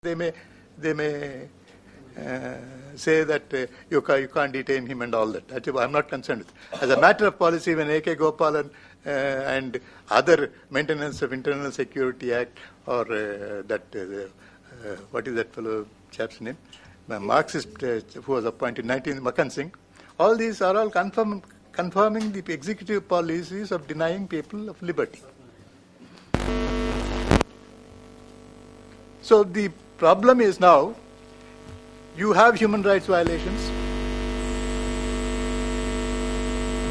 They may say that you can't detain him and all that. I'm not concerned with. As a matter of policy, when A.K. Gopalan and other Maintenance of Internal Security Act or what is that fellow chap's name? Marxist who was appointed 19 Makhan Singh. All these are all confirming the executive policies of denying people of liberty. So the problem is now, you have human rights violations,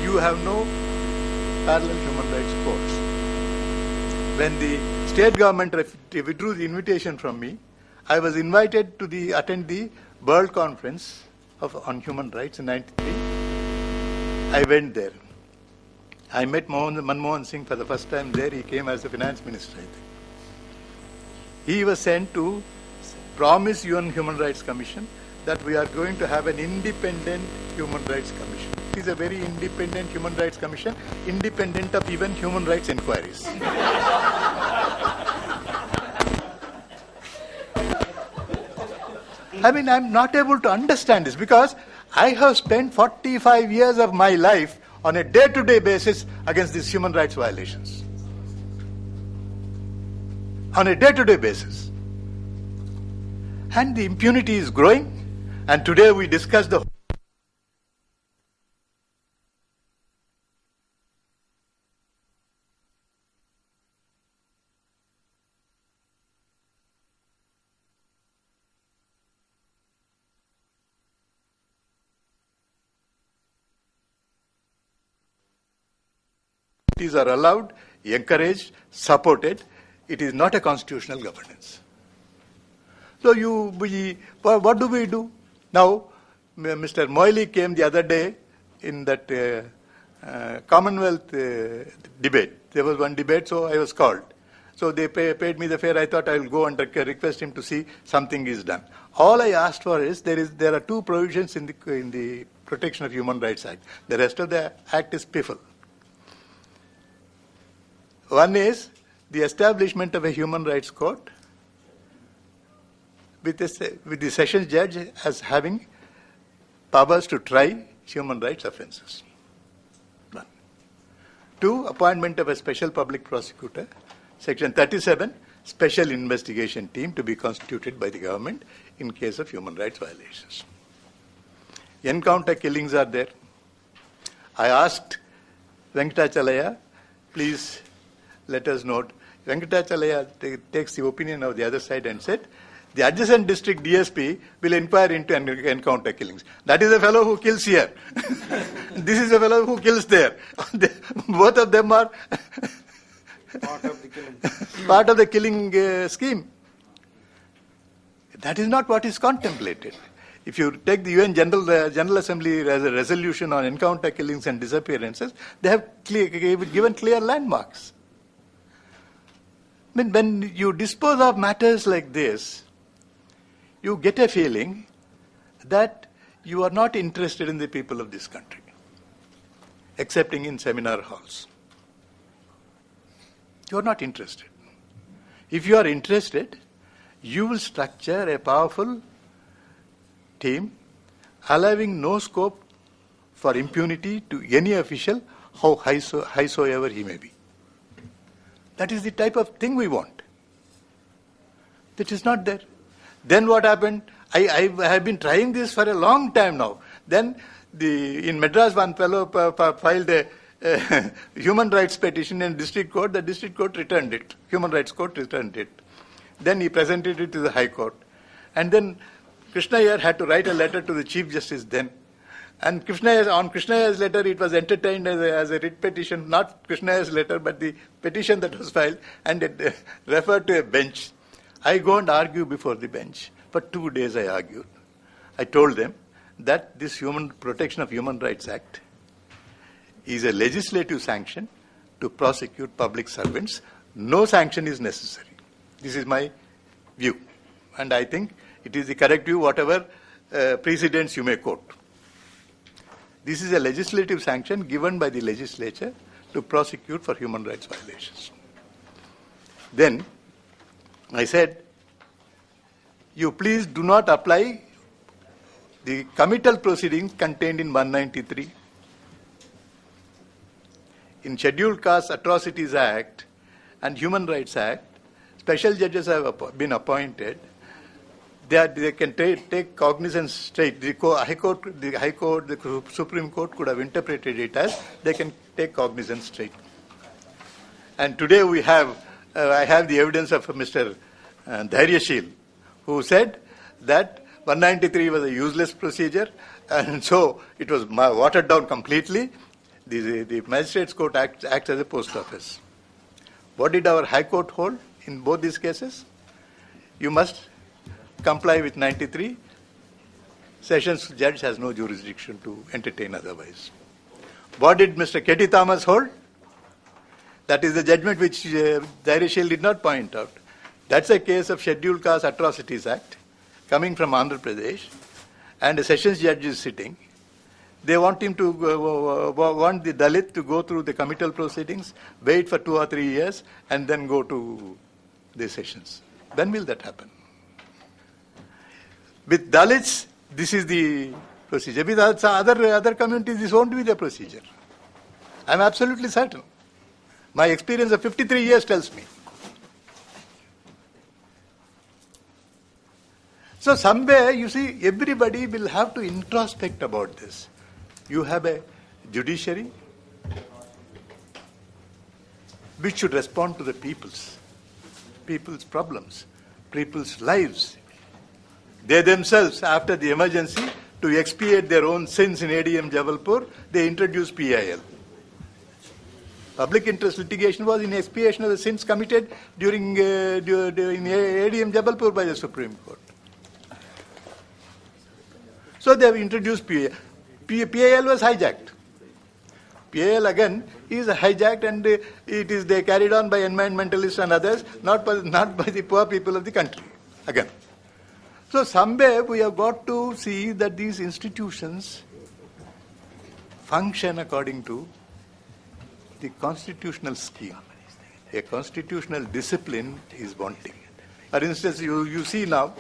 you have no parallel human rights courts. When the state government withdrew the invitation from me, I was invited to attend the World Conference on Human Rights in 1993. I went there. I met Manmohan Singh for the first time there. He came as the finance minister, I think. He was sent to promise UN Human Rights Commission that we are going to have an independent Human Rights Commission. It is a very independent Human Rights Commission, independent of even human rights inquiries. I mean, I'm not able to understand this because I have spent 45 years of my life on a day-to-day basis against these human rights violations. On a day-to-day basis. And the impunity is growing. And today we discussed the are allowed, encouraged, supported. It is not a constitutional governance. So what do we do? Now, Mr. Moily came the other day in that Commonwealth debate. There was one debate, so I was called. So they paid me the fare. I thought I will go and request him to see something is done. All I asked for is there are two provisions in the Protection of Human Rights Act. The rest of the act is piffle. One is the establishment of a human rights court with the sessions judge as having powers to try human rights offences. One. Two, appointment of a special public prosecutor. Section 37, special investigation team to be constituted by the government in case of human rights violations. Encounter killings are there. I asked Venkatachalaya, please let us note. Venkatachalaya takes the opinion of the other side and said, the adjacent district DSP will inquire into encounter killings. That is a fellow who kills here. This is a fellow who kills there. Both of them are part of the killing scheme. That is not what is contemplated. If you take the UN General Assembly as a resolution on encounter killings and disappearances, they have given clear landmarks. I mean, when you dispose of matters like this, you get a feeling that you are not interested in the people of this country, excepting in seminar halls. You are not interested. If you are interested, you will structure a powerful team, allowing no scope for impunity to any official, how high soever he may be. That is the type of thing we want. That is not there. Then what happened? I have been trying this for a long time now. Then in Madras, one fellow filed a human rights petition in district court. The district court returned it. Human rights court returned it. Then he presented it to the High Court. And then Krishna Iyer had to write a letter to the Chief Justice then. And on Krishna Iyer's letter, it was entertained as a writ petition, not Krishna Iyer's letter, but the petition that was filed, and it referred to a bench. I go and argue before the bench. For 2 days I argued. I told them that this Protection of Human Rights Act is a legislative sanction to prosecute public servants. No sanction is necessary. This is my view. And I think it is the correct view, whatever precedents you may quote. This is a legislative sanction given by the legislature to prosecute for human rights violations. Then I said, you please do not apply the committal proceedings contained in 193. In Scheduled Caste Atrocities Act and Human Rights Act, special judges have been appointed. They can take cognizance straight. The High Court, the Supreme Court could have interpreted it as they can take cognizance straight. And today we have, I have the evidence of Mr. Dhairyashil, who said that 193 was a useless procedure, and so it was watered down completely. The Magistrates Court acts as a post office. What did our High Court hold in both these cases? You must comply with 93. Sessions judge has no jurisdiction to entertain otherwise. What did Mr. K.T. Thomas hold? That is the judgment which Dhairyashil did not point out. That's a case of Scheduled Caste Atrocities Act coming from Andhra Pradesh, and a sessions judge is sitting. They want him to want the Dalit to go through the committal proceedings, wait for 2 or 3 years, and then go to the sessions. When will that happen? With Dalits, this is the procedure. With other communities, this won't be the procedure. I'm absolutely certain. My experience of 53 years tells me. So somewhere, you see, everybody will have to introspect about this. You have a judiciary which should respond to the people's problems, people's lives. They themselves, after the emergency, to expiate their own sins in ADM Jabalpur, they introduced PIL. Public interest litigation was in expiation of the sins committed during ADM Jabalpur by the Supreme Court. So they have introduced PIL. PIL was hijacked. PIL again is hijacked, and they carried on by environmentalists and others, not by the poor people of the country. Again. So somewhere we have got to see that these institutions function according to the constitutional scheme. A constitutional discipline is wanting. For instance, you see now,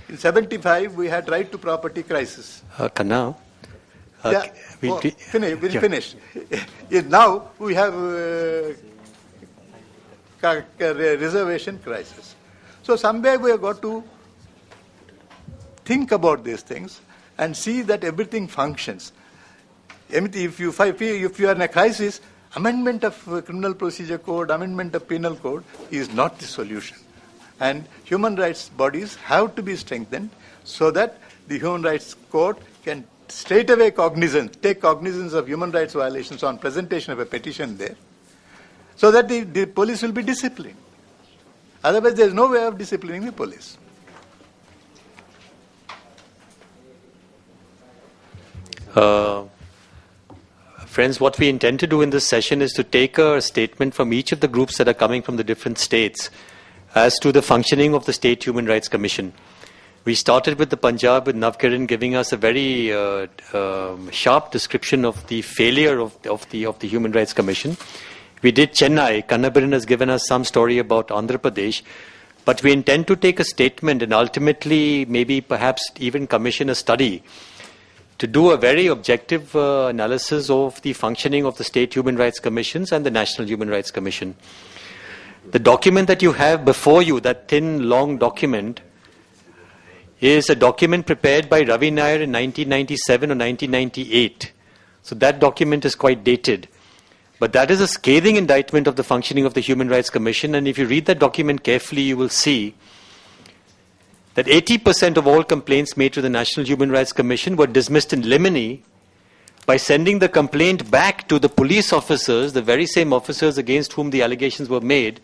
in 75 we had right to property crisis. Kanna, finish. Now we have reservation crisis. So somewhere we have got to think about these things and see that everything functions. If you are in a crisis, amendment of Criminal Procedure Code, amendment of Penal Code is not the solution. And human rights bodies have to be strengthened so that the Human Rights Court can straight away take cognizance of human rights violations on presentation of a petition there, so that the police will be disciplined. Otherwise, there is no way of disciplining the police. Friends, what we intend to do in this session is to take a statement from each of the groups that are coming from the different states as to the functioning of the State Human Rights Commission. We started with the Punjab, with Navkiran giving us a very sharp description of the failure of the Human Rights Commission. We did Chennai. Kannabiran has given us some story about Andhra Pradesh. But we intend to take a statement and ultimately maybe perhaps even commission a study to do a very objective analysis of the functioning of the State Human Rights Commissions and the National Human Rights Commission. The document that you have before you, that thin, long document, is a document prepared by Ravi Nair in 1997 or 1998. So that document is quite dated. But that is a scathing indictment of the functioning of the Human Rights Commission, and if you read that document carefully, you will see that 80% of all complaints made to the National Human Rights Commission were dismissed in limine by sending the complaint back to the police officers, the very same officers against whom the allegations were made.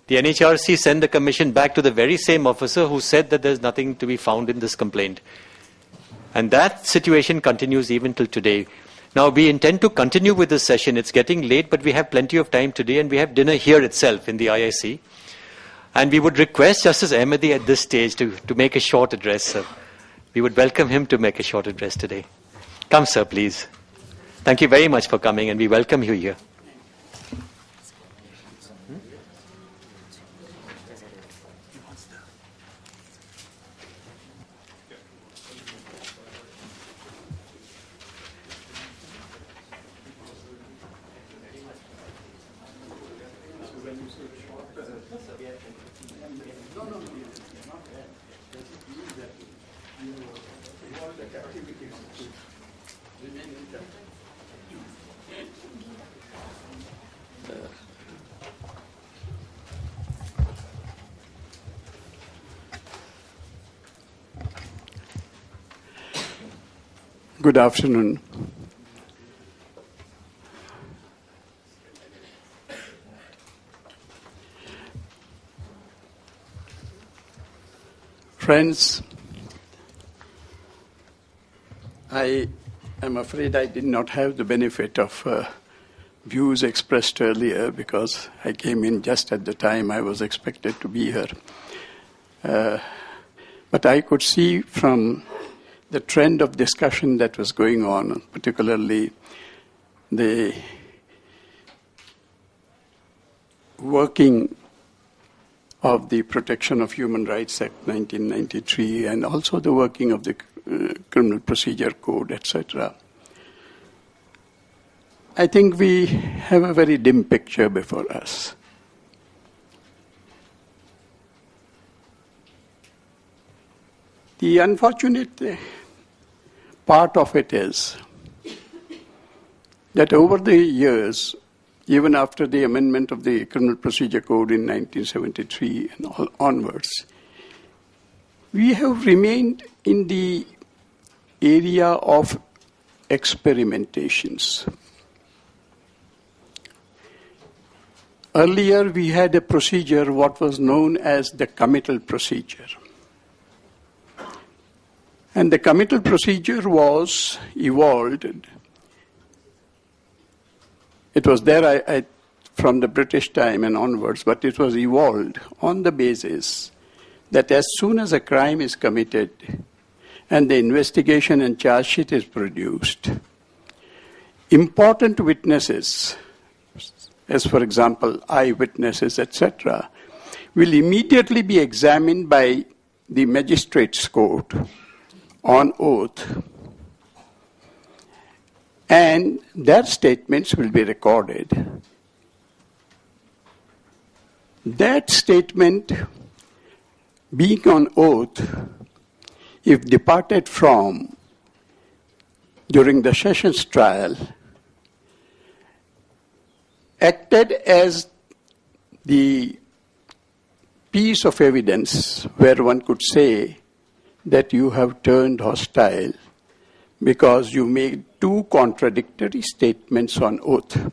The NHRC sent the commission back to the very same officer who said that there's nothing to be found in this complaint. And that situation continues even till today. Now, we intend to continue with this session. It's getting late, but we have plenty of time today, and we have dinner here itself in the IIC. And we would request Justice Ahmadi at this stage to make a short address, sir. We would welcome him to make a short address today. Come, sir, please. Thank you very much for coming, and we welcome you here. Good afternoon. Friends, I am afraid I did not have the benefit of views expressed earlier because I came in just at the time I was expected to be here. But I could see from the trend of discussion that was going on, particularly the working of the Protection of Human Rights Act 1993 and also the working of the Criminal Procedure Code, etc. I think we have a very dim picture before us. The unfortunate part of it is that over the years, even after the amendment of the Criminal Procedure Code in 1973 and onwards, we have remained in the area of experimentations. Earlier, we had a procedure, what was known as the committal procedure. And the committal procedure was evolved. It was there from the British time and onwards, but it was evolved on the basis that as soon as a crime is committed and the investigation and charge sheet is produced, important witnesses, as for example eyewitnesses, etc., will immediately be examined by the magistrate's court on oath, and their statements will be recorded. That statement, being on oath, if departed from during the Sessions trial, acted as the piece of evidence where one could say that you have turned hostile because you made two contradictory statements on oath.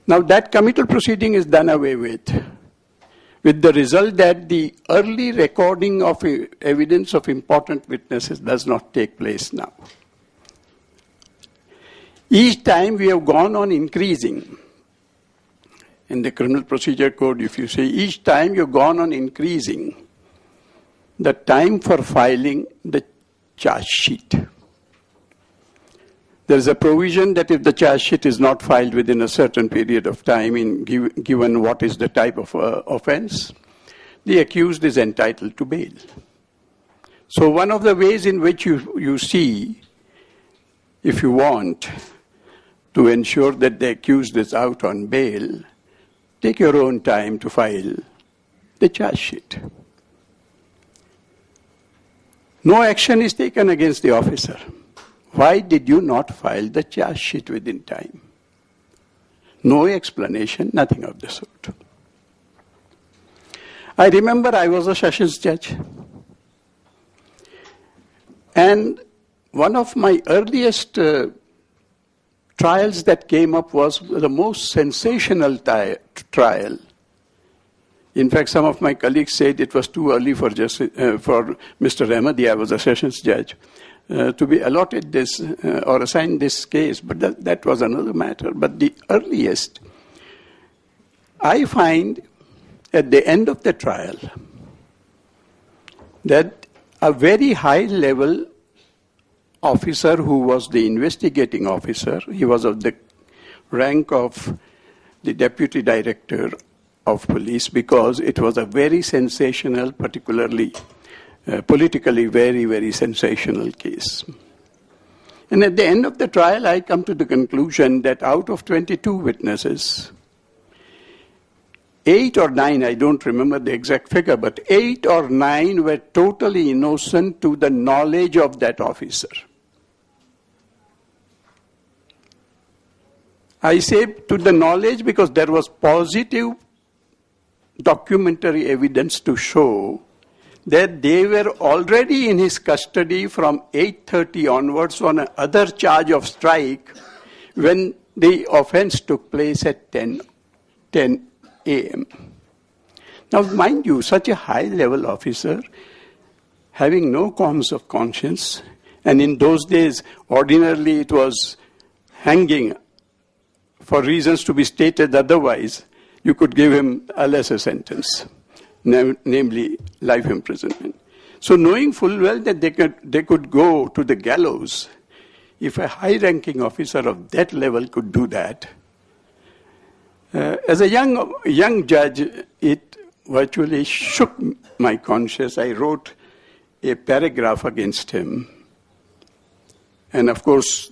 Now that committal proceeding is done away with the result that the early recording of evidence of important witnesses does not take place now. Each time we have gone on increasing. In the Criminal Procedure Code, if you say each time you've gone on increasing the time for filing the charge sheet. There is a provision that if the charge sheet is not filed within a certain period of time, given what is the type of offense, the accused is entitled to bail. So one of the ways in which you see, if you want to ensure that the accused is out on bail, take your own time to file the charge sheet. No action is taken against the officer. Why did you not file the charge sheet within time? No explanation, nothing of the sort. I remember I was a Sessions judge. And one of my earliest trials that came up was the most sensational trial. In fact, some of my colleagues said it was too early for Mr. Ahmadi, I was a Sessions judge, to be allotted this or assigned this case, but that was another matter. But the earliest, I find at the end of the trial that a very high-level officer who was the investigating officer, he was of the rank of the deputy director of police, because it was a very sensational, particularly politically very, very sensational case. And at the end of the trial, I come to the conclusion that out of 22 witnesses, 8 or 9, I don't remember the exact figure, but 8 or 9 were totally innocent to the knowledge of that officer. I say to the knowledge because there was positive documentary evidence to show that they were already in his custody from 8:30 onwards on another charge of strike when the offense took place at 10 a.m. Now, mind you, such a high-level officer, having no qualms of conscience, and in those days, ordinarily it was hanging for reasons to be stated otherwise, you could give him a lesser sentence, namely life imprisonment. So knowing full well that they could go to the gallows, if a high-ranking officer of that level could do that, as a young judge, it virtually shook my conscience. I wrote a paragraph against him. And of course,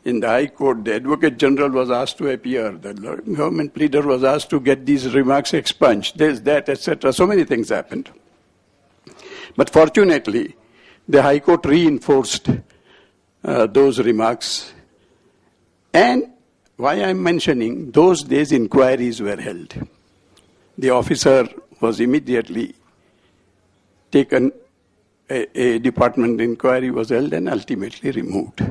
in the High Court, the Advocate General was asked to appear. The government pleader was asked to get these remarks expunged. This, that, etc. So many things happened. But fortunately, the High Court reinforced those remarks. And why I'm mentioning, those days inquiries were held. The officer was immediately taken, a department inquiry was held and ultimately removed.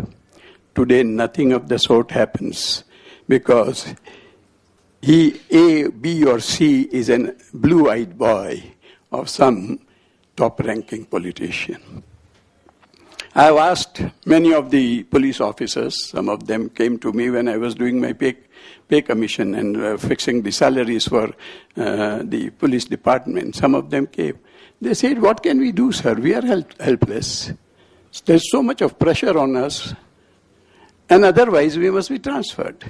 Today, nothing of the sort happens because he, A, B, or C is a blue-eyed boy of some top-ranking politician. I've asked many of the police officers, some of them came to me when I was doing my pay commission and fixing the salaries for the police department. Some of them came. They said, what can we do, sir? We are helpless. There's so much of pressure on us. And otherwise, we must be transferred.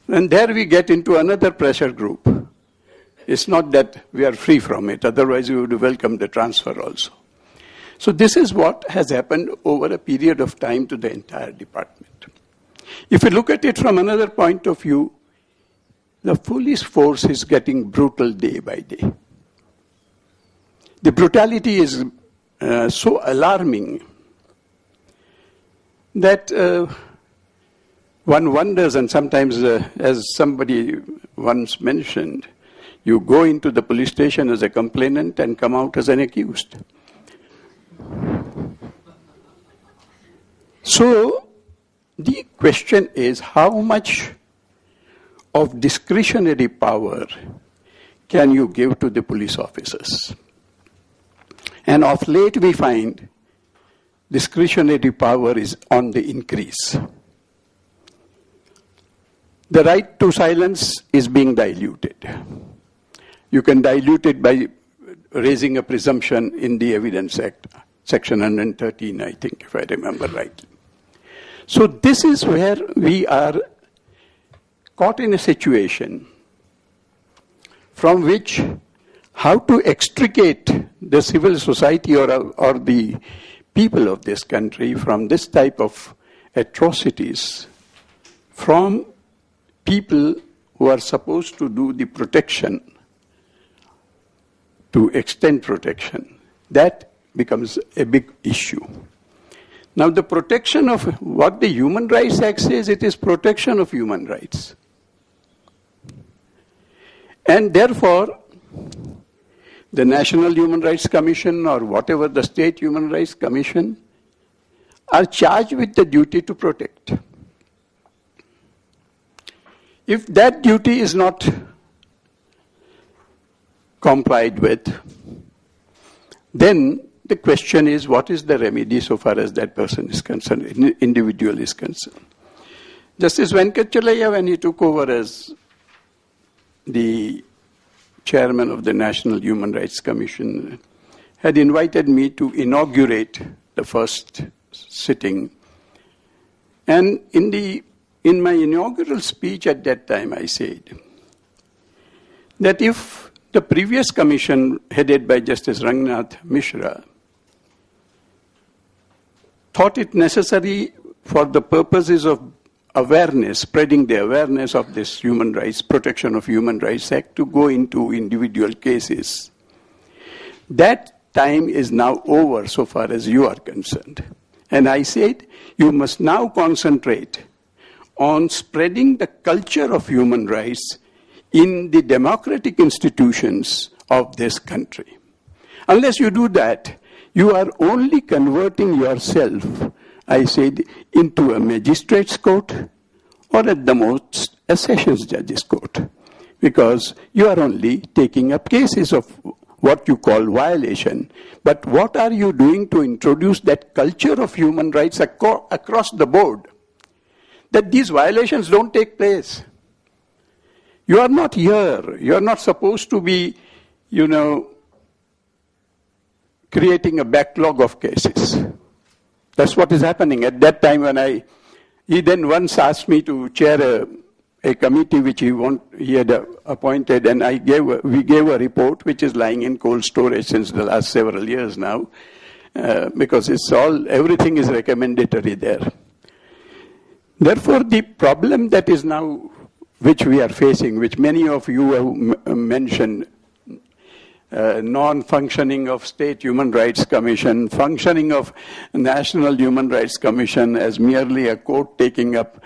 And there we get into another pressure group. It's not that we are free from it. Otherwise, we would welcome the transfer also. So this is what has happened over a period of time to the entire department. If you look at it from another point of view, the police force is getting brutal day by day. The brutality is so alarming that one wonders, and sometimes, as somebody once mentioned, you go into the police station as a complainant and come out as an accused. So, the question is, how much of discretionary power can you give to the police officers? And of late we find discretionary power is on the increase. The right to silence is being diluted. You can dilute it by raising a presumption in the Evidence Act, Section 113, I think, if I remember rightly. So this is where we are caught in a situation from which how to extricate the civil society or the people of this country from this type of atrocities, from people who are supposed to do the protection, to extend protection. That becomes a big issue. Now the protection of what the Human Rights Act says, it is protection of human rights. And therefore, the National Human Rights Commission or whatever the State Human Rights Commission are charged with the duty to protect. If that duty is not complied with, then the question is, what is the remedy so far as that person is concerned, individual is concerned? Justice Venkatachalaya, when he took over as the chairman of the National Human Rights Commission, had invited me to inaugurate the first sitting. And in my inaugural speech at that time, I said that if the previous commission headed by Justice Rangnath Mishra thought it necessary for the purposes of awareness, spreading the awareness of this Human Rights, Protection of Human Rights Act to go into individual cases. That time is now over so far as you are concerned. And I said, you must now concentrate on spreading the culture of human rights in the democratic institutions of this country. Unless you do that, you are only converting yourself, I said, into a magistrate's court or at the most a sessions judge's court, because you are only taking up cases of what you call violation. But what are you doing to introduce that culture of human rights across the board, that these violations don't take place? You are not here. You are not supposed to be, creating a backlog of cases. That's what is happening. At that time when he then once asked me to chair a committee which he had appointed, and we gave a report which is lying in cold storage since the last several years now, because everything is recommendatory there. Therefore, the problem that is now, which we are facing, which many of you have mentioned, non-functioning of State Human Rights Commission, functioning of National Human Rights Commission as merely a court taking up,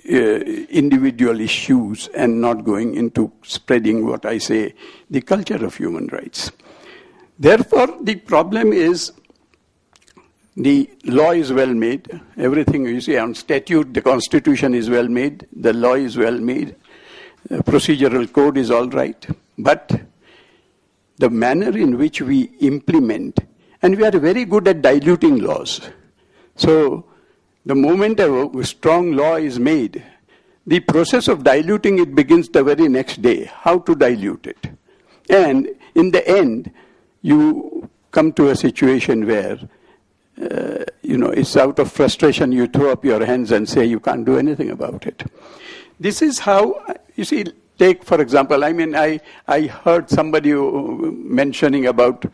individual issues and not going into spreading what I say, the culture of human rights. Therefore, the problem is the law is well made. Everything you see on statute, the Constitution is well made, the law is well made, the procedural code is all right, but the manner in which we implement, and we are very good at diluting laws. So the moment a strong law is made, the process of diluting it begins the very next day, how to dilute it. And in the end, you come to a situation where, it's out of frustration, you throw up your hands and say you can't do anything about it. This is how, you see, take, for example, I heard somebody mentioning about,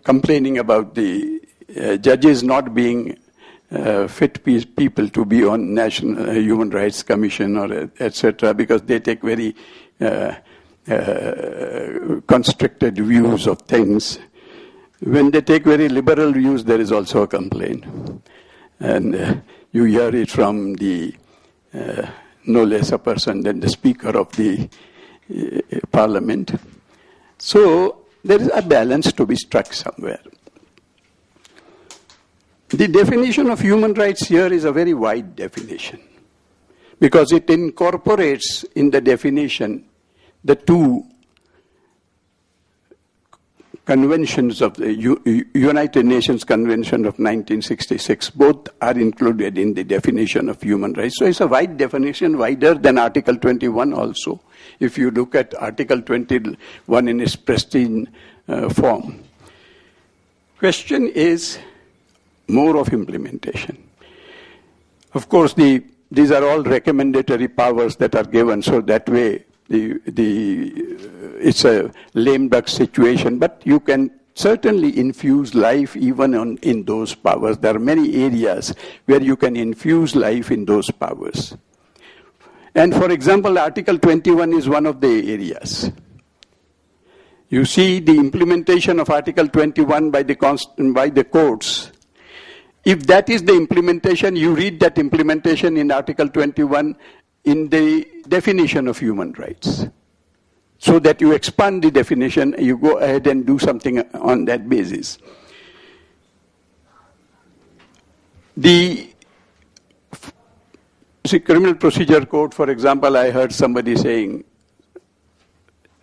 complaining about the judges not being fit people to be on National Human Rights Commission or etc. because they take very constricted views of things. When they take very liberal views, there is also a complaint. And you hear it from the no less a person than the Speaker of the Parliament. So there is a balance to be struck somewhere. The definition of human rights here is a very wide definition, because it incorporates in the definition the two conventions of the United Nations Convention of 1966. Both are included in the definition of human rights. So it's a wide definition, wider than Article 21 also, if you look at Article 21 in its pristine form. Question is more of implementation. Of course, these are all recommendatory powers that are given, so that way it's a lame duck situation, but you can certainly infuse life even in those powers. There are many areas where you can infuse life in those powers. And for example, Article 21 is one of the areas. You see the implementation of Article 21 by the courts. If that is the implementation, you read that implementation in Article 21 in the definition of human rights. So that you expand the definition, you go ahead and do something on that basis. The Criminal Procedure Code, for example, I heard somebody saying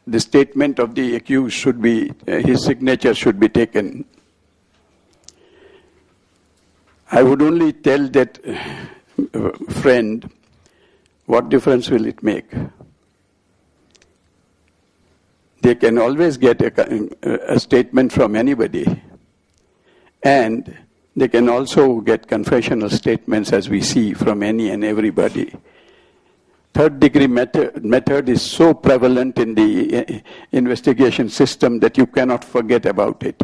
the statement of the accused should be, his signature should be taken. I would only tell that friend, what difference will it make? They can always get a statement from anybody, and they can also get confessional statements, as we see, from any and everybody. Third degree method is so prevalent in the investigation system that you cannot forget about it.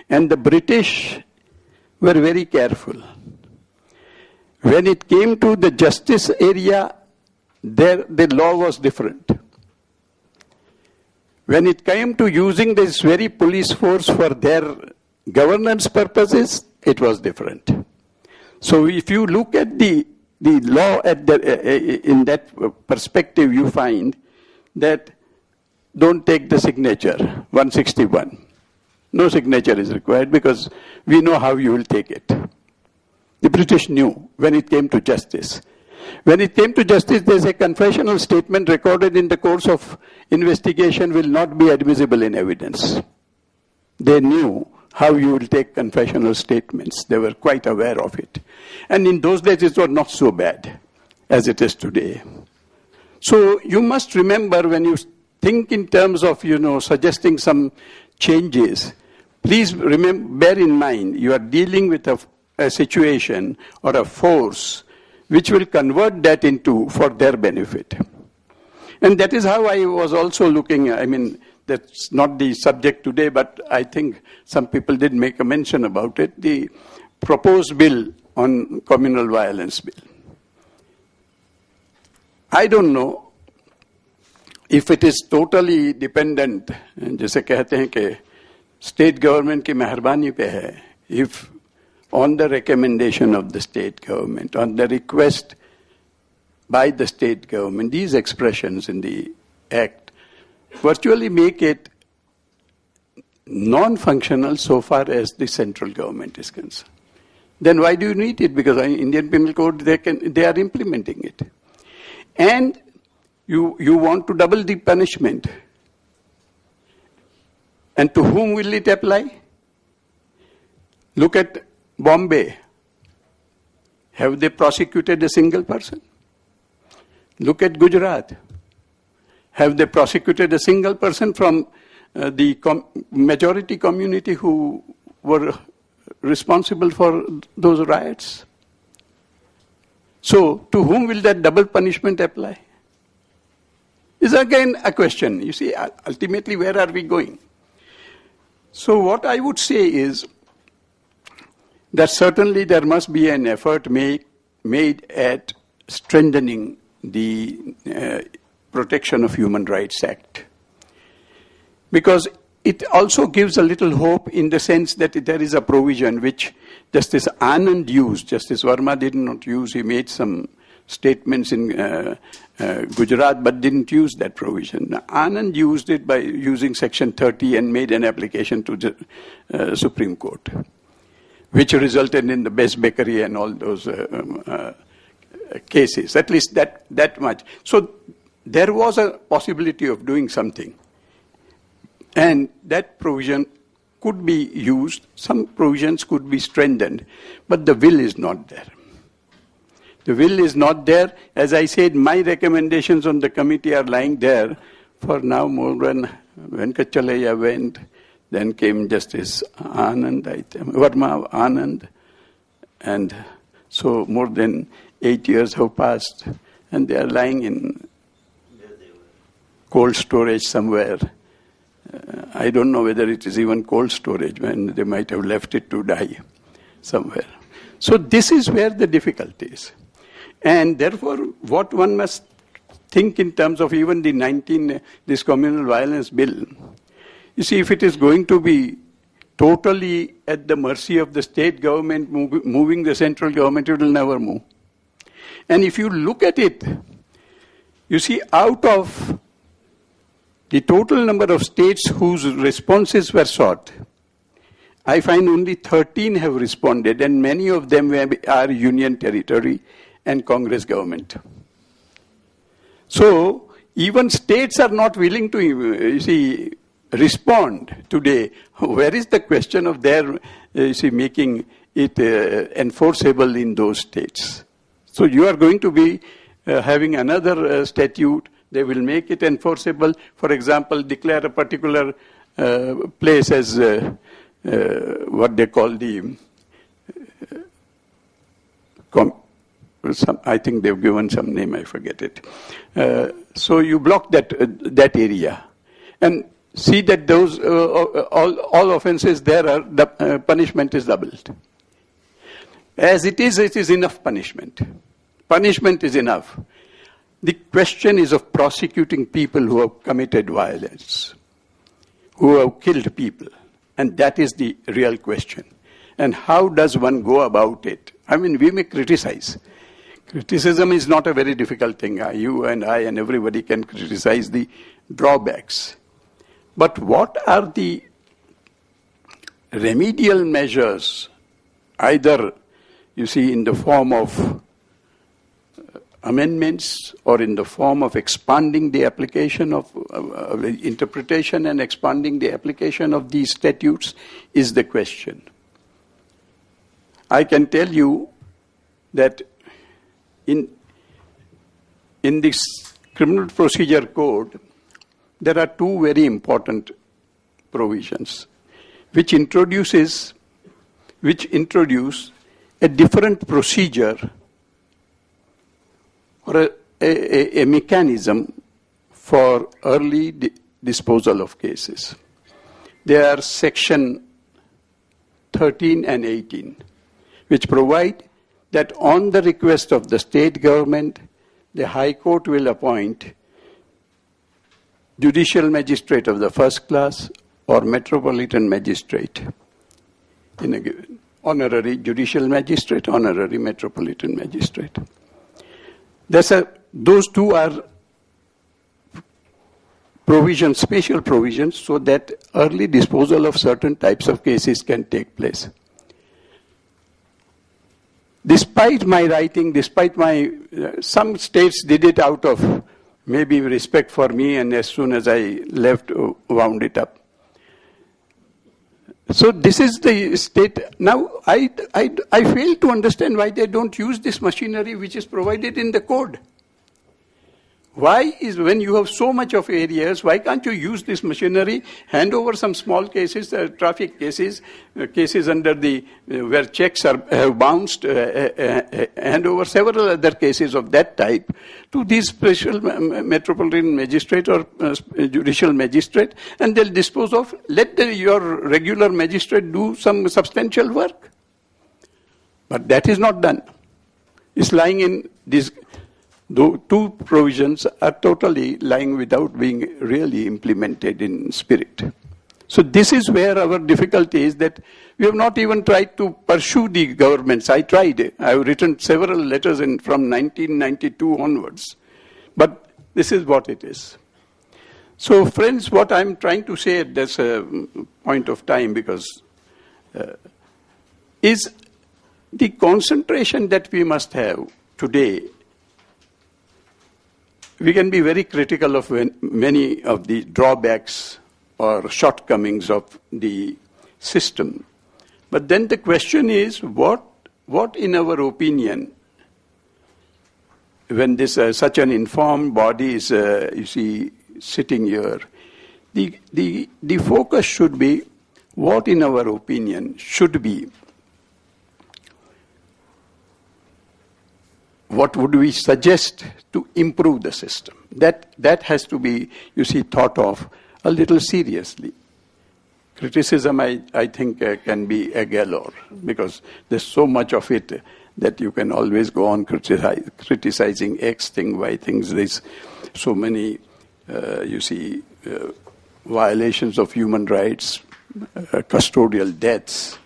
And the British were very careful. When it came to the justice area, there the law was different. When it came to using this very police force for their governance purposes, it was different. So if you look at the law in that perspective, you find that don't take the signature, 161. No signature is required because we know how you will take it. The British knew when it came to justice. When it came to justice, there's a confessional statement recorded in the course of investigation will not be admissible in evidence. They knew how you will take confessional statements. They were quite aware of it. And in those days, it was not so bad as it is today. So you must remember when you think in terms of, suggesting some changes, please bear in mind you are dealing with a situation or a force which will convert that into for their benefit. And that is how I was also looking, that's not the subject today, but I think some people did make a mention about it, the proposed bill on communal violence bill. I don't know if it is totally dependent, जैसे कहते हैं कि state government की मेहरबानी पे है, if on the recommendation of the state government, on the request by the state government, these expressions in the act virtually make it non-functional so far as the central government is concerned. Then why do you need it? Because in Indian Penal Code, they are implementing it. And you want to double the punishment. And to whom will it apply? Look at Bombay. Have they prosecuted a single person? Look at Gujarat. Have they prosecuted a single person from the majority community who were responsible for those riots? So, to whom will that double punishment apply? Is again a question. You see, ultimately, where are we going? So, what I would say is that certainly there must be an effort made at strengthening the Protection of Human Rights Act. Because it also gives a little hope in the sense that there is a provision which Justice Anand used. Justice Verma did not use. He made some statements in Gujarat but didn't use that provision. Anand used it by using Section 30 and made an application to the Supreme Court, which resulted in the Best Bakery and all those cases, at least that much. So there was a possibility of doing something. And that provision could be used, some provisions could be strengthened, but the will is not there. The will is not there. As I said, my recommendations on the committee are lying there for now more than Venkatchalaya went, then came Justice Anand, Verma Anand, and so more than 8 years have passed, and they are lying in cold storage somewhere. I don't know whether it is even cold storage, when they might have left it to die somewhere. So this is where the difficulty is. And therefore, what one must think in terms of even this communal violence bill, you see, if it is going to be totally at the mercy of the state government moving the central government, it will never move. And if you look at it, you see, out of the total number of states whose responses were sought, I find only 13 have responded, and many of them are union territory and Congress government. So even states are not willing to, respond today. Where is the question of their, making it enforceable in those states? So you are going to be having another statute. They will make it enforceable. For example, declare a particular place as what they call the, I think they've given some name, I forget it. So you block that area. And see that those all offenses there are, the punishment is doubled. As it is enough punishment. Punishment is enough. The question is of prosecuting people who have committed violence, who have killed people. And that is the real question. And how does one go about it? I mean, we may criticize. Criticism is not a very difficult thing. You and I and everybody can criticize the drawbacks. But what are the remedial measures, either, you see, in the form of amendments or in the form of expanding the application of interpretation and expanding the application of these statutes, is the question. I can tell you that in this Criminal Procedure Code, there are two very important provisions which introduce a different procedure or a mechanism for early disposal of cases. They are section 13 and 18, which provide that on the request of the state government, the High Court will appoint judicial magistrate of the first class or metropolitan magistrate in a given honorary judicial magistrate, honorary metropolitan magistrate. Those two are provisions, special provisions, so that early disposal of certain types of cases can take place. Despite my writing, some states did it out of maybe respect for me, and as soon as I left, wound it up. So this is the state. Now, I fail to understand why they don't use this machinery which is provided in the code. Why is, when you have so much of areas, why can't you use this machinery, hand over some small cases, traffic cases, cases under the, where checks have bounced, hand over several other cases of that type to these special metropolitan magistrate or judicial magistrate, and they'll dispose of, let your regular magistrate do some substantial work. But that is not done. It's lying in this. Though two provisions are totally lying without being really implemented in spirit. So this is where our difficulty is, that we have not even tried to pursue the governments. I tried. I have written several letters from 1992 onwards. But this is what it is. So friends, what I'm trying to say at this point of time, because is the concentration that we must have today. We can be very critical of many of the drawbacks or shortcomings of the system. But then the question is, what in our opinion, when this such an informed body is, you see, sitting here, the focus should be what in our opinion should be. What would we suggest to improve the system? That has to be, you see, thought of a little seriously. Criticism, I think, can be a galore, because there's so much of it that you can always go on criticizing X thing, Y things. There's so many, you see, violations of human rights, custodial deaths.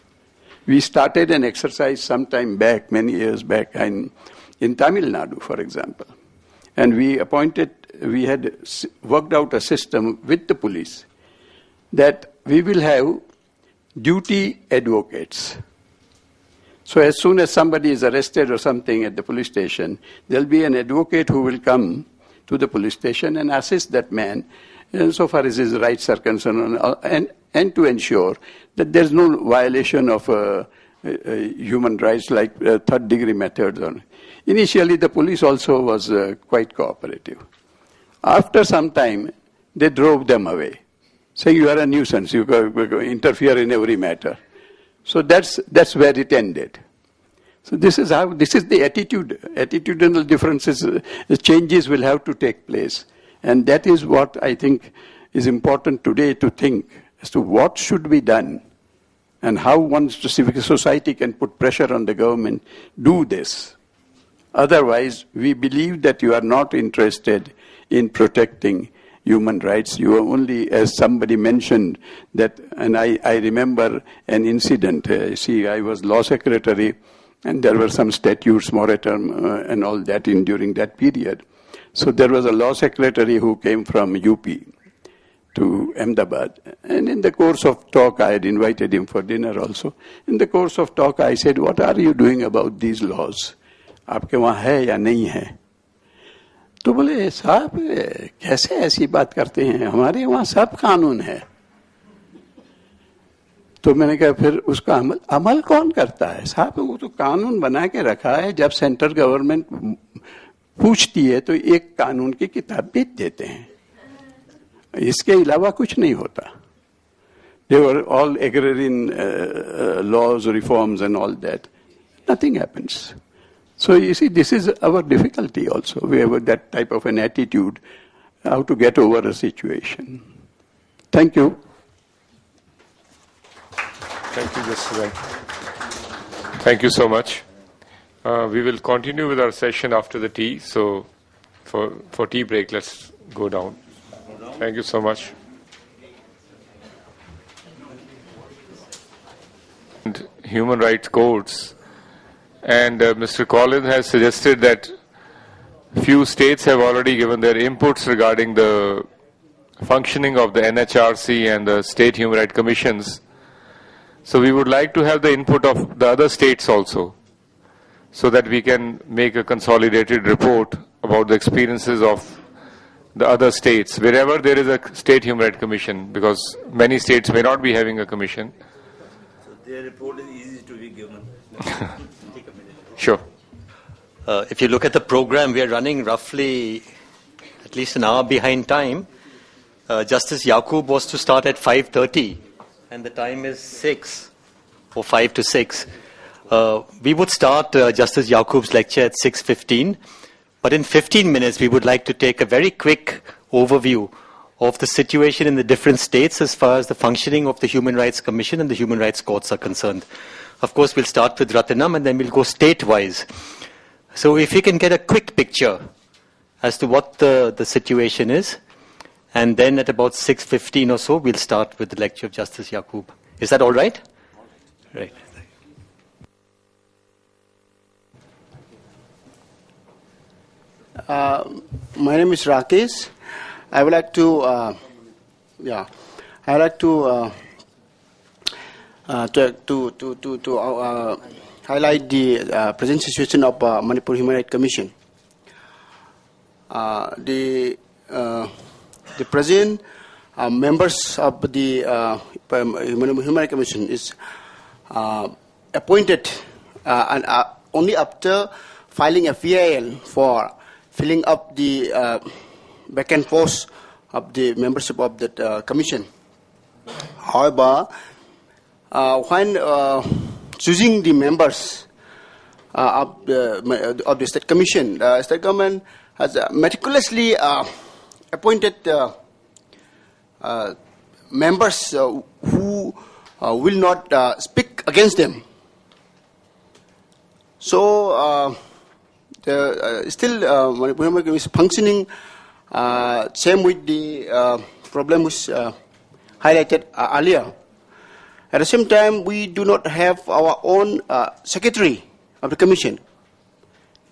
We started an exercise some time back, many years back, in Tamil Nadu, for example. And we had worked out a system with the police that we will have duty advocates. So as soon as somebody is arrested or something at the police station, there'll be an advocate who will come to the police station and assist that man so far as his rights are concerned, and to ensure that there's no violation of human rights like third-degree methods. Initially, the police also was quite cooperative. After some time, they drove them away, saying, you are a nuisance, you interfere in every matter. So that's where it ended. So this is the attitudinal differences, the changes will have to take place. And that is what I think is important today, to think as to what should be done. and how one civic society can put pressure on the government, do this. Otherwise, we believe that you are not interested in protecting human rights. You are only, as somebody mentioned, that, and I remember an incident. I was law secretary, and there were some statutes, moratorium, and all that during that period. So there was a law secretary who came from UP to Ahmedabad. And in the course of talk, I had invited him for dinner also. In the course of talk, I said, what are you doing about these laws? आपके वहाँ है या नहीं है? तो बोले साहब कैसे ऐसी बात करते हैं, हमारे वहाँ सब कानून है. तो मैंने कहा फिर उसका अमल कौन करता है? साहब वो तो कानून बना के रखा है, जब सेंट्रल गवर्नमेंट पूछती है तो एक कानून की किताब बेच देते हैं, इसके अलावा कुछ नहीं होता. They were all agrarian laws, reforms and all that. Nothing happens. So you see, this is our difficulty also. We have that type of an attitude, how to get over a situation. Thank you. Thank you, Justice. Thank you so much. We will continue with our session after the tea. So for tea break, let's go down. Thank you so much. And human rights courts. And Mr. Collins has suggested that few states have already given their inputs regarding the functioning of the NHRC and the state human rights commissions. So we would like to have the input of the other states also, so that we can make a consolidated report about the experiences of the other states, wherever there is a state human rights commission, because many states may not be having a commission. So their report is easy to be given. Sure. If you look at the program, we are running roughly at least an hour behind time. Justice Yaqub was to start at 5:30, and the time is 6, or 5 to 6. We would start Justice Yaqub's lecture at 6:15, but in 15 minutes we would like to take a very quick overview of the situation in the different states as far as the functioning of the Human Rights Commission and the Human Rights Courts are concerned. Of course, we'll start with Ratnam and then we'll go state-wise. So if you can get a quick picture as to what the situation is, and then at about 6:15 or so, we'll start with the lecture of Justice Yaqub. Is that all right? Right. My name is Rakesh. I would like to, highlight the present situation of Manipur Human Rights Commission. The present members of the Human Rights Commission is appointed and only after filing a FIL for filling up the vacant posts of the membership of that commission. However, when choosing the members of the state commission, the state government has meticulously appointed members who will not speak against them. So still Manipur is functioning same with the problem which highlighted earlier. At the same time, we do not have our own secretary of the commission.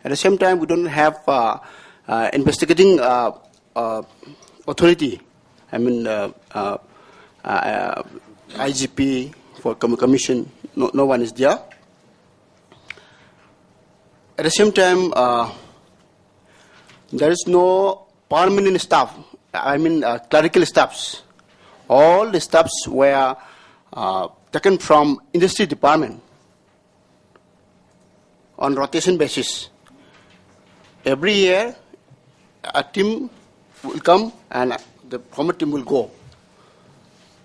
At the same time, we don't have investigating authority. I mean, IGP for commission. No one is there. At the same time, there is no permanent staff. I mean, clerical staffs. All the staffs were taken from industry department on rotation basis. Every year, a team will come and the former team will go.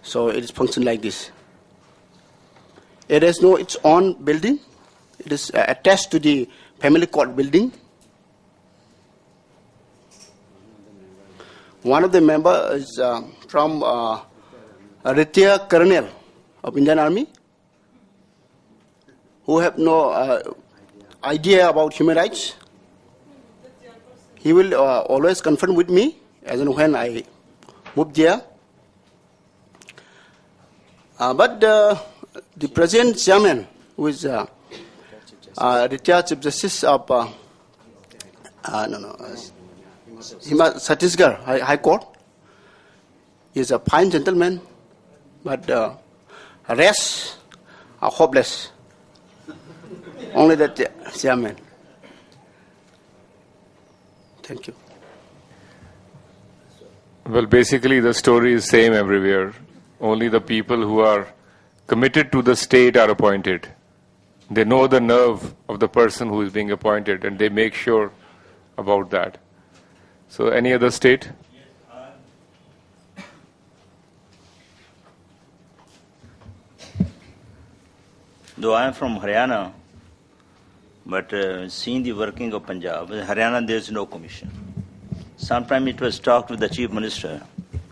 So it is function like this. It has no its own building. It is attached to the family court building. One of the members is from a retired colonel of Indian Army, who have no idea about human rights. He will always confront with me as and when I move there. But the present chairman, who is retired Chief Justice of Chhattisgarh High Court, is a fine gentleman, but rest are hopeless. Only that chairman. Thank you. Well, basically the story is same everywhere. Only the people who are committed to the state are appointed. They know the nerve of the person who is being appointed and they make sure about that. So any other state? Though I am from Haryana, but seeing the working of Punjab, in Haryana there is no commission. Sometime it was talked with the Chief Minister,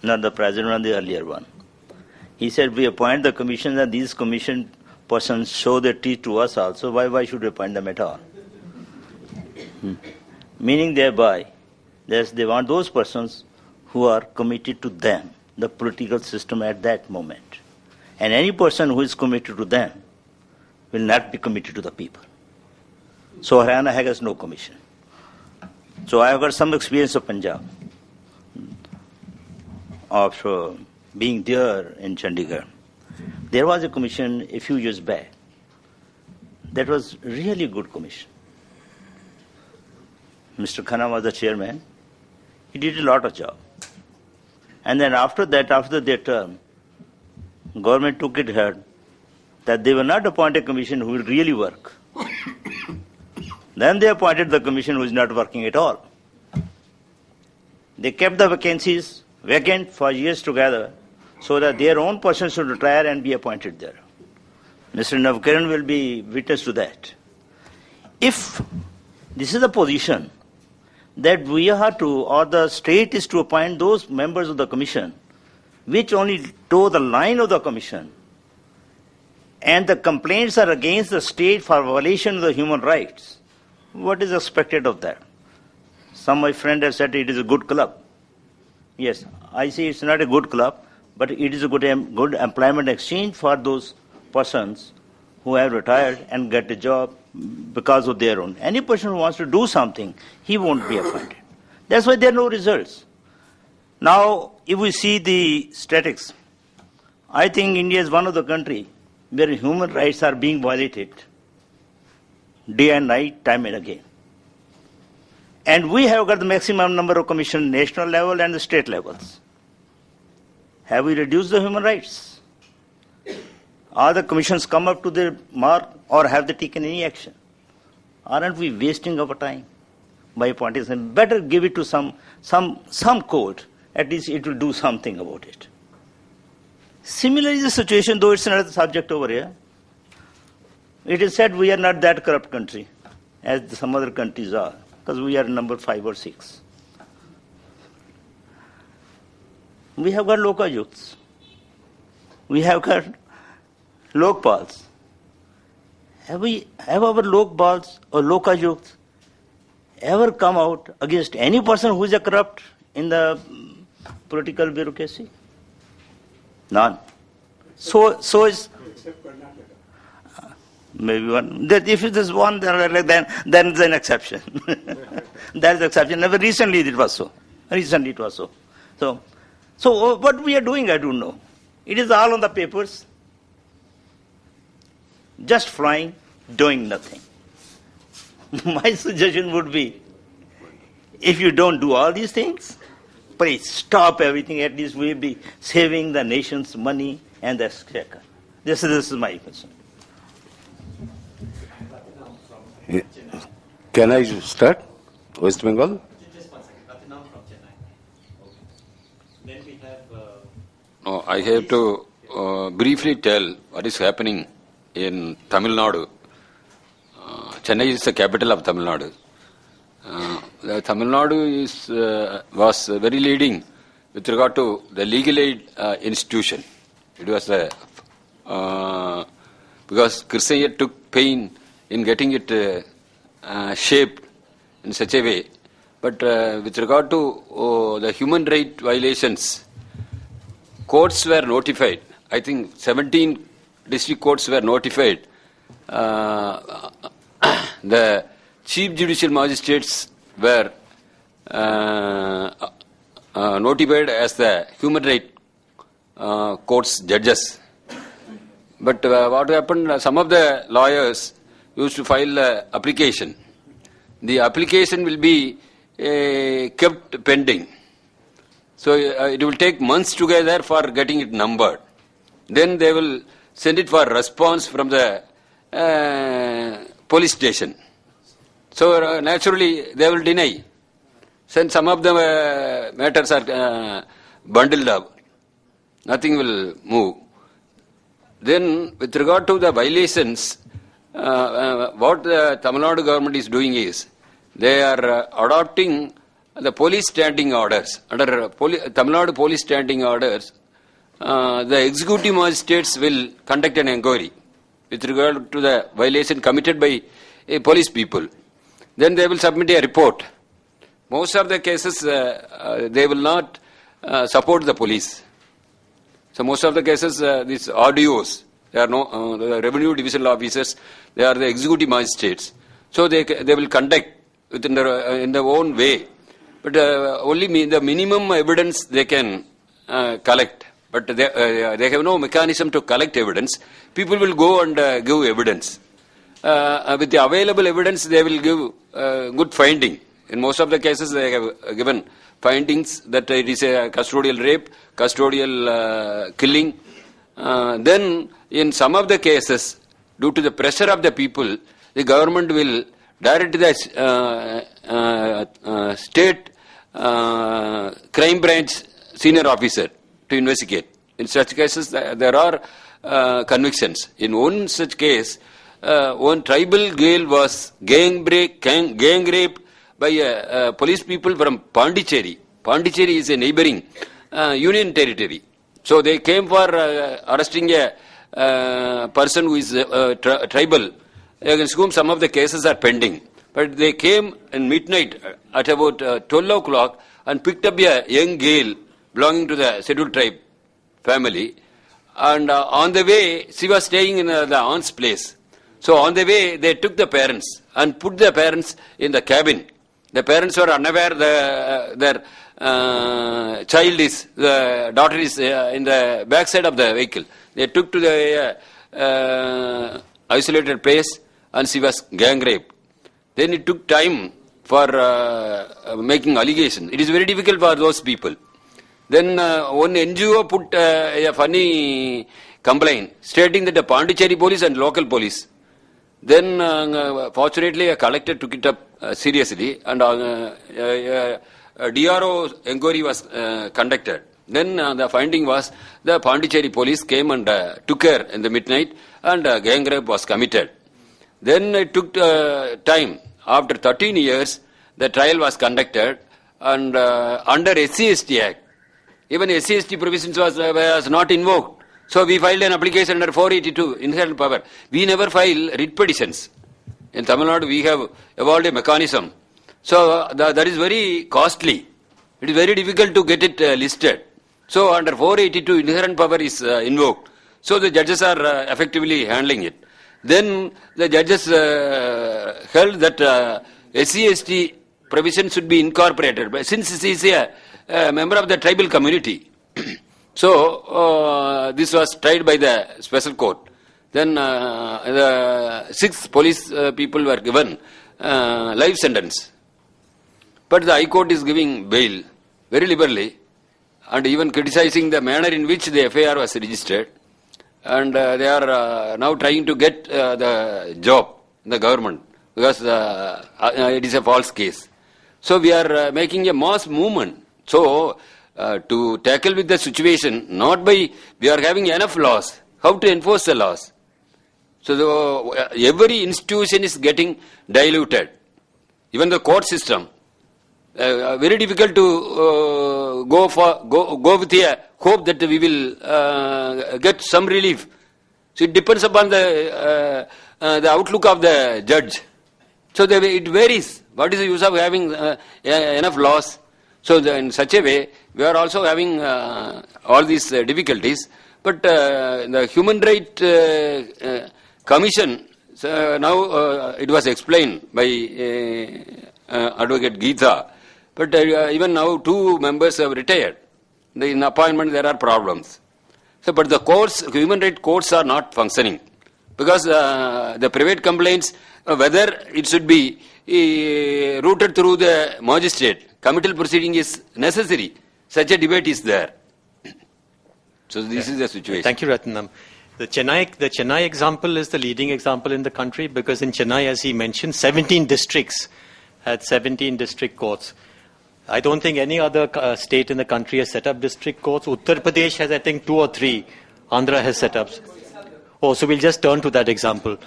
not the President or the earlier one. He said, we appoint the commission and these commission persons show their teeth to us also. Why should we appoint them at all? Meaning thereby, they want those persons who are committed to them, the political system at that moment. And any person who is committed to them will not be committed to the people. So Haryana has no commission. So I have got some experience of Punjab, of being there in Chandigarh. There was a commission a few years back. That was really a good commission. Mr. Khanna was the chairman. He did a lot of job. And then after that, after their term, government took it hard that they will not appoint a commission who will really work. Then they appointed the commission who is not working at all. They kept the vacancies vacant for years together so that their own person should retire and be appointed there. Mr. Navkiran will be witness to that. If this is the position that we are to, or the state is to appoint those members of the commission which only toe the line of the commission, and the complaints are against the state for violation of the human rights, what is expected of that? Some of my friends have said it is a good club. Yes, I say it's not a good club, but it is a good employment exchange for those persons who have retired and get a job because of their own. Any person who wants to do something, he won't be appointed. That's why there are no results. Now, if we see the statistics, I think India is one of the countries where human rights are being violated day and night, time and again. And we have got the maximum number of commissions national level and the state levels. Have we reduced the human rights? Are the commissions come up to their mark or have they taken any action? Aren't we wasting our time by appointing them? Better give it to some court. At least it will do something about it. Similarly, the situation, though it's another subject over here, it is said we are not that corrupt country as some other countries are, because we are number 5 or 6. We have got Lokayukts. We have got Lokpals. Have our Lokpals or Lokayukts ever come out against any person who is a corrupt in the political bureaucracy? None. So is maybe one. That if it is one, then it's an exception. That is an exception. Never recently it was so. Recently it was so. So what we are doing, I don't know. It is all on the papers. Just flying, doing nothing. My suggestion would be, if you don't do all these things, please stop everything. At least we'll be saving the nation's money and the exchequer. This is my question. Can I start? West Bengal? Just 1 second. Ratinam from Chennai. Okay. Then we have... No, I have to briefly tell what is happening in Tamil Nadu. Chennai is the capital of Tamil Nadu. Tamil Nadu was very leading with regard to the legal aid institution. It was because Krishnaiyer took pain in getting it shaped in such a way. But with regard to the human right violations, courts were notified. I think 17 district courts were notified. The chief judicial magistrates were notified as the human right courts judges. But what happened, some of the lawyers used to file an application. The application will be kept pending. So it will take months together for getting it numbered. Then they will send it for response from the police station. So naturally they will deny. Since some of the matters are bundled up, nothing will move. Then with regard to the violations, what the Tamil Nadu government is doing is, they are adopting the police standing orders. Under Tamil Nadu police standing orders, the executive magistrates will conduct an inquiry with regard to the violation committed by police people. Then they will submit a report. Most of the cases, they will not support the police. So most of the cases, these RDOs, they are the revenue divisional officers, they are the executive magistrates. So they will conduct within in their own way. But only the minimum evidence they can collect. But they have no mechanism to collect evidence. People will go and give evidence. With the available evidence, they will give good finding. In most of the cases, they have given findings that it is a custodial rape, custodial killing. Then, in some of the cases, due to the pressure of the people, the government will direct the state crime branch senior officer to investigate. In such cases, there are convictions. In one such case, one tribal girl was gang raped by police people from Pondicherry. Pondicherry is a neighboring union territory. So they came for arresting a person who is tribal, against whom some of the cases are pending. But they came in midnight at about 12 o'clock and picked up a young girl belonging to the scheduled tribe family. And on the way, she was staying in the aunt's place. So on the way, they took the parents and put the parents in the cabin. The parents were unaware their daughter is in the backside of the vehicle. They took to the isolated place and she was gang raped. Then it took time for making allegation. It is very difficult for those people. Then one NGO put a funny complaint stating that the Pondicherry police and local police. Then fortunately a collector took it up seriously and DRO inquiry was conducted. Then the finding was the Pondicherry police came and took her in the midnight and gang rape was committed. Then it took time. After 13 years, the trial was conducted and under SC/ST Act, even SC/ST provisions was not invoked. So we filed an application under 482, inherent power. We never file writ petitions. In Tamil Nadu, we have evolved a mechanism. So that is very costly. It is very difficult to get it listed. So under 482, inherent power is invoked. So the judges are effectively handling it. Then the judges held that SC/ST provision should be incorporated. But since he is a member of the tribal community, so this was tried by the special court. Then the 6 police people were given life sentence. But the High Court is giving bail very liberally and even criticizing the manner in which the FIR was registered. And they are now trying to get the job in the government because it is a false case. So we are making a mass movement. So to tackle with the situation, not by we are having enough laws, how to enforce the laws. So every institution is getting diluted. Even the court system. Very difficult to go with a hope that we will get some relief. So it depends upon the the outlook of the judge. So it varies. What is the use of having enough laws? So in such a way, we are also having all these difficulties. But the Human Rights Commission, now it was explained by Advocate Geeta, but even now 2 members have retired. In appointment there are problems. So, but the courts, human rights courts are not functioning because the private complaints, whether it should be routed through the magistrate, committal proceeding is necessary. Such a debate is there. So this is the situation. Thank you, Ratnam. The Chennai example is the leading example in the country because in Chennai, as he mentioned, 17 districts had 17 district courts. I don't think any other state in the country has set up district courts. Uttar Pradesh has, I think, 2 or 3. Andhra has set up. Oh, so we'll just turn to that example.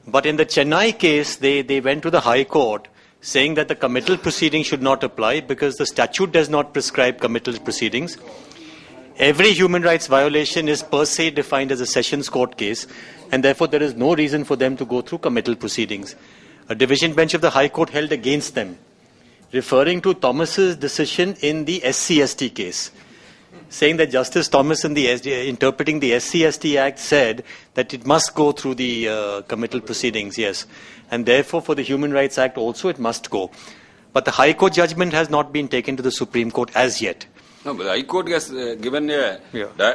But in the Chennai case, they went to the High Court saying that the committal proceeding should not apply because the statute does not prescribe committal proceedings. Every human rights violation is per se defined as a sessions court case, and therefore there is no reason for them to go through committal proceedings. A division bench of the High Court held against them, referring to Thomas's decision in the SC/ST case, saying that Justice Thomas interpreting the SC/ST Act said that it must go through the committal proceedings, yes. And therefore for the Human Rights Act also it must go. But the High Court judgment has not been taken to the Supreme Court as yet. No, but the High Court has given a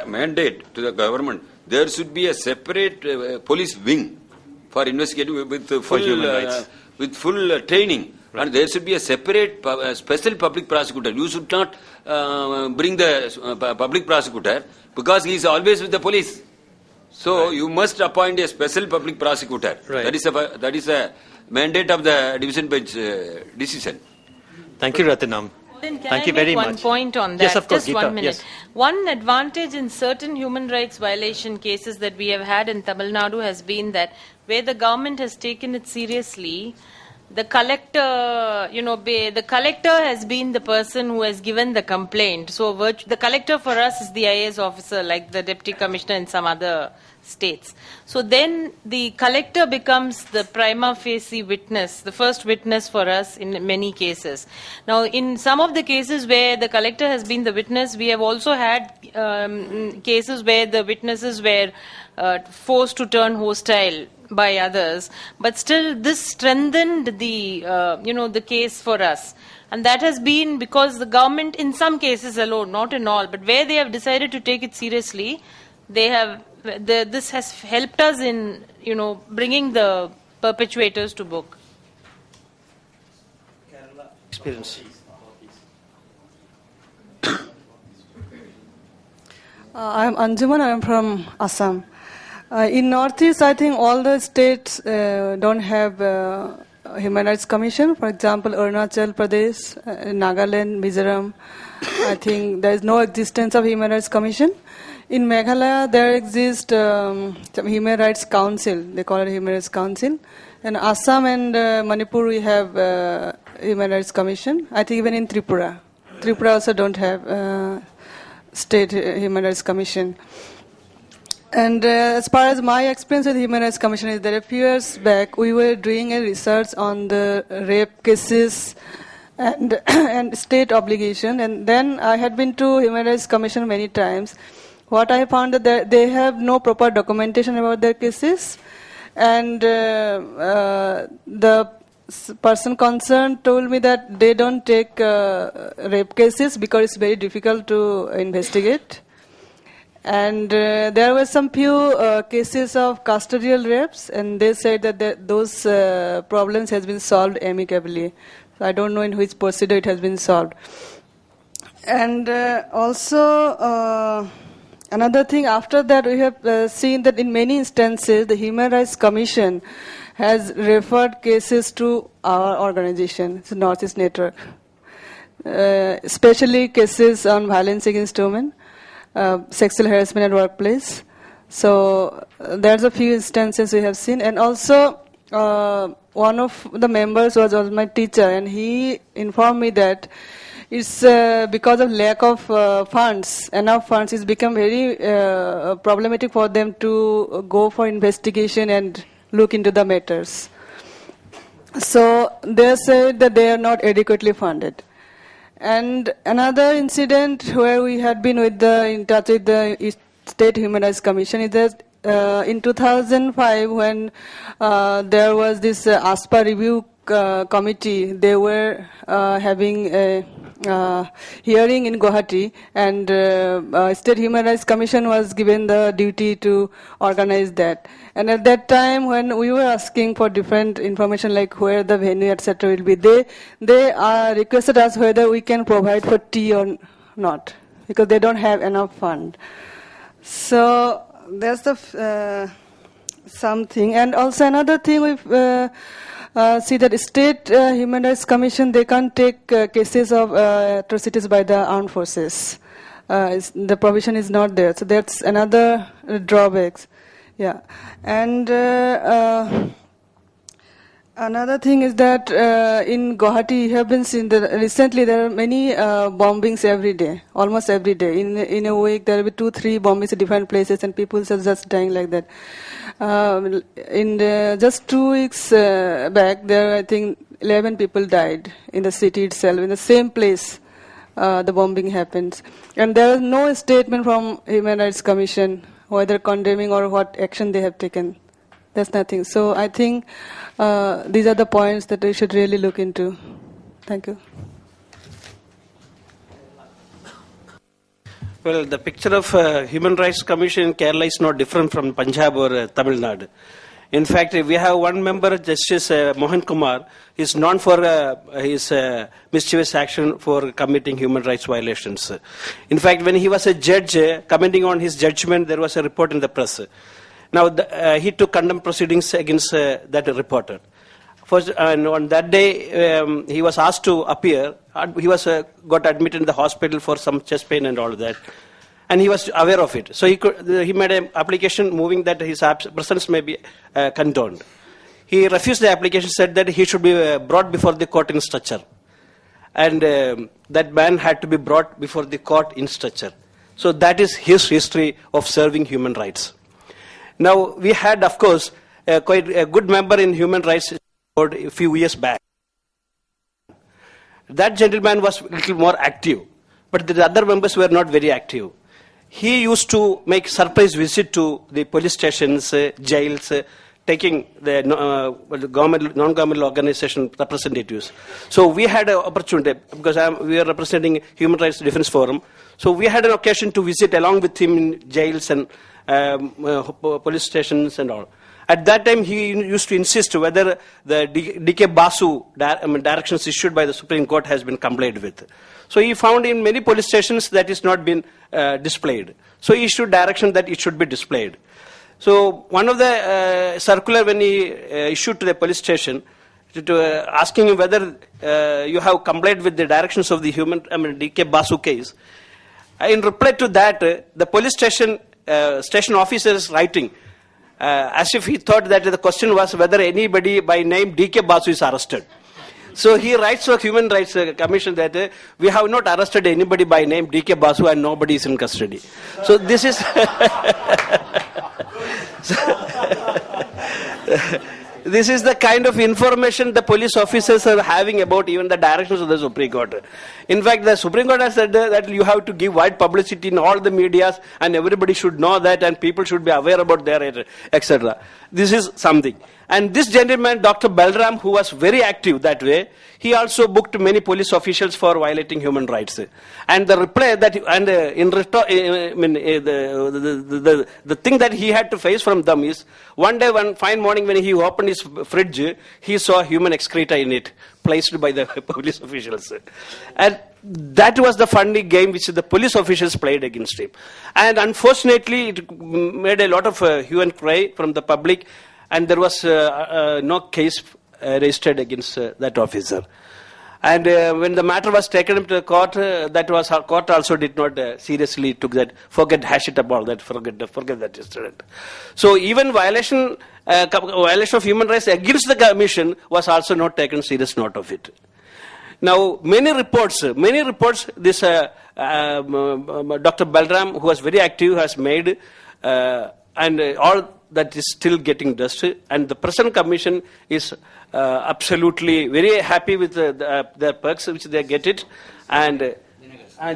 mandate to the government. There should be a separate police wing for investigating with full training. Right. And there should be a separate special public prosecutor. You should not bring the public prosecutor because he is always with the police. So you must appoint a special public prosecutor. Right. That is a mandate of the division bench decision. Thank you, Ratnam. Thank you very much. One point on that. Yes, of course, just Geeta, 1 minute. Yes. One advantage in certain human rights violation cases that we have had in Tamil Nadu has been that where the government has taken it seriously, the collector, the collector has been the person who has given the complaint. So the collector for us is the IAS officer, like the deputy commissioner in some other states. So then the collector becomes the prima facie witness, the first witness for us in many cases. Now, in some of the cases where the collector has been the witness, we have also had cases where the witnesses were forced to turn hostile by others, but still this strengthened the the case for us, and that has been because the government in some cases alone, not in all, but where they have decided to take it seriously, they have this has helped us in bringing the perpetrators to book. Kerala experience. I am Anjuman. I am from Assam. In Northeast, I think all the states don't have Human Rights Commission. For example, Arunachal Pradesh, Nagaland, Mizoram, I think there is no existence of Human Rights Commission. In Meghalaya, there exists some Human Rights Council. They call it Human Rights Council. In Assam and Manipur, we have Human Rights Commission. I think even in Tripura. Tripura also don't have state Human Rights Commission. And as far as my experience with Human Rights Commission is that a few years back, we were doing a research on the rape cases and, and state obligation. And then I had been to Human Rights Commission many times. What I found that they have no proper documentation about their cases. And the person concerned told me that they don't take rape cases because it's very difficult to investigate. And there were some few cases of custodial rapes, and they said that those problems has been solved amicably. So I don't know in which procedure it has been solved. And also another thing, after that we have seen that in many instances the Human Rights Commission has referred cases to our organization, it's a Northeast Network, especially cases on violence against women. Sexual harassment at workplace. So there's a few instances we have seen. And also one of the members was my teacher, and he informed me that it's because of lack of enough funds, it's become very problematic for them to go for investigation and look into the matters. So they said that they are not adequately funded. And another incident where we had been in touch with the State Human Rights Commission is that in 2005 when there was this ASPA review committee, they were having a hearing in Guwahati, and State Human Rights Commission was given the duty to organize that. And at that time, when we were asking for different information like where the venue, etc., will be, they requested us whether we can provide for tea or not, because they don't have enough fund. So that's the something. And also another thing we've see that State Human Rights Commission, they can't take cases of atrocities by the armed forces. The provision is not there. So that's another drawback. Yeah. And another thing is that in Guwahati, you have been seeing that recently there are many bombings every day, almost every day. In a week, there will be 2-3 bombings in different places, and people are just dying like that. Just 2 weeks back, there I think 11 people died in the city itself, in the same place the bombing happens. And there is no statement from Human Rights Commission, whether condemning or what action they have taken. There's nothing. So I think these are the points that we should really look into. Thank you. Well, the picture of Human Rights Commission in Kerala is not different from Punjab or Tamil Nadu. In fact, we have one member, Justice Mohan Kumar, he is known for his mischievous action for committing human rights violations. In fact, when he was a judge, commenting on his judgment, there was a report in the press. Now, he took contempt proceedings against that reporter. And on that day, he was asked to appear. He was got admitted in the hospital for some chest pain and all that. And he was aware of it. So he made an application moving that his presence may be condoned. He refused the application, said that he should be brought before the court in stretcher. And that man had to be brought before the court in stretcher. So that is his history of serving human rights. Now, we had, of course, quite a good member in human rights a few years back. That gentleman was a little more active, but the other members were not very active. He used to make surprise visit to the police stations, jails, taking the non-governmental organization representatives. So we had an opportunity, because we are representing Human Rights Defense Forum, so we had an occasion to visit along with him in jails and police stations and all. At that time, he used to insist whether the D.K. Basu directions issued by the Supreme Court has been complied with. So he found in many police stations that is not been displayed. So he issued direction that it should be displayed. So one of the circular when he issued to the police station, asking him whether you have complied with the directions of the D.K. Basu case. In reply to that, the police station officer is writing, as if he thought that the question was whether anybody by name D.K. Basu is arrested. So he writes to Human Rights Commission that we have not arrested anybody by name D.K. Basu and nobody is in custody. So this is... This is the kind of information the police officers are having about even the directions of the Supreme Court. In fact, the Supreme Court has said that you have to give wide publicity in all the medias and everybody should know that and people should be aware about their, etc. This is something. And this gentleman, Dr. Balram, who was very active that way, he also booked many police officials for violating human rights. And the reply that, and the thing that he had to face from them is, one day, one fine morning when he opened his fridge, he saw human excreta in it, placed by the police officials. And that was the funny game which the police officials played against him. And unfortunately, it made a lot of hue and cry from the public, and there was no case registered against that officer. And when the matter was taken up to the court, court also did not seriously took that, hash it about that, forget that incident. So even violation of human rights against the commission was also not taken serious note of it. Now, many reports, this Dr. Balram, who was very active, has made, and all that is still getting dust, and the present commission is absolutely very happy with their perks which they get it. And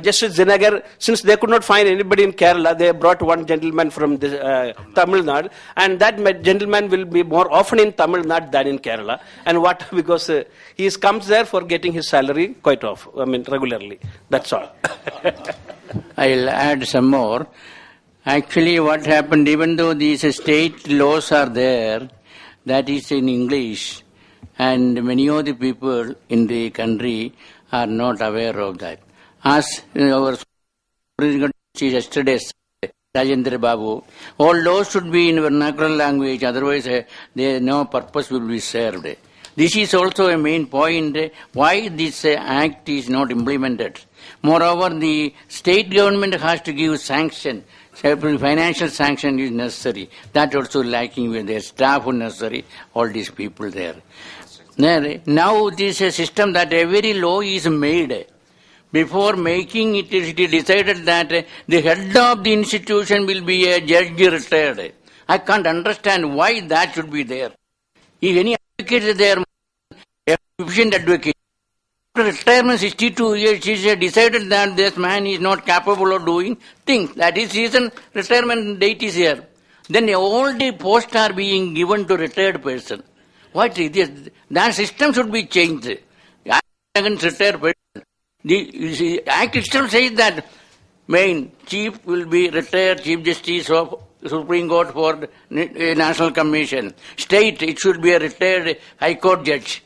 Justice Zinagar, since they could not find anybody in Kerala, they brought one gentleman from Tamil Nadu, and that gentleman will be more often in Tamil Nadu than in Kerala. And what? Because he comes there for getting his salary quite off, regularly. That's all. I'll add some more. Actually, what happened, even though these state laws are there, that is in English, and many of the people in the country are not aware of that. As our yesterday, Rajendra Babu, all laws should be in vernacular language, otherwise no purpose will be served. This is also a main point why this act is not implemented. Moreover, the state government has to give sanction. Financial sanction is necessary. That also lacking with their staff necessary, all these people there. Now this is a system that every law is made. Before making it, it is decided that the head of the institution will be a judge retired. I can't understand why that should be there. If any advocate is there, a efficient advocate, after retirement 62 years, she decided that this man is not capable of doing things. That is reason retirement date is here. Then all the posts are being given to retired person. What is this? That system should be changed. Against retired person. The Act itself says that main chief will be retired Chief Justice of Supreme Court for the National Commission. State, it should be a retired High Court judge.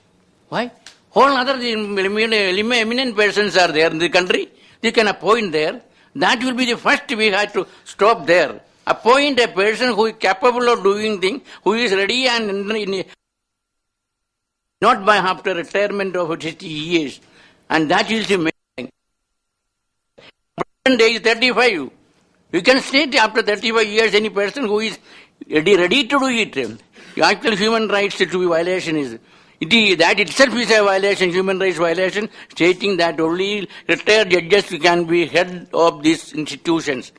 Why? All other eminent persons are there in the country. They can appoint there. That will be the first we have to stop there. Appoint a person who is capable of doing things, who is ready and not by after retirement of 60 years. And that is the main thing. Present age 35. You can state after 35 years any person who is ready to do it. The actual human rights to be violation is. That itself is a violation, human rights violation, stating that only retired judges can be head of these institutions.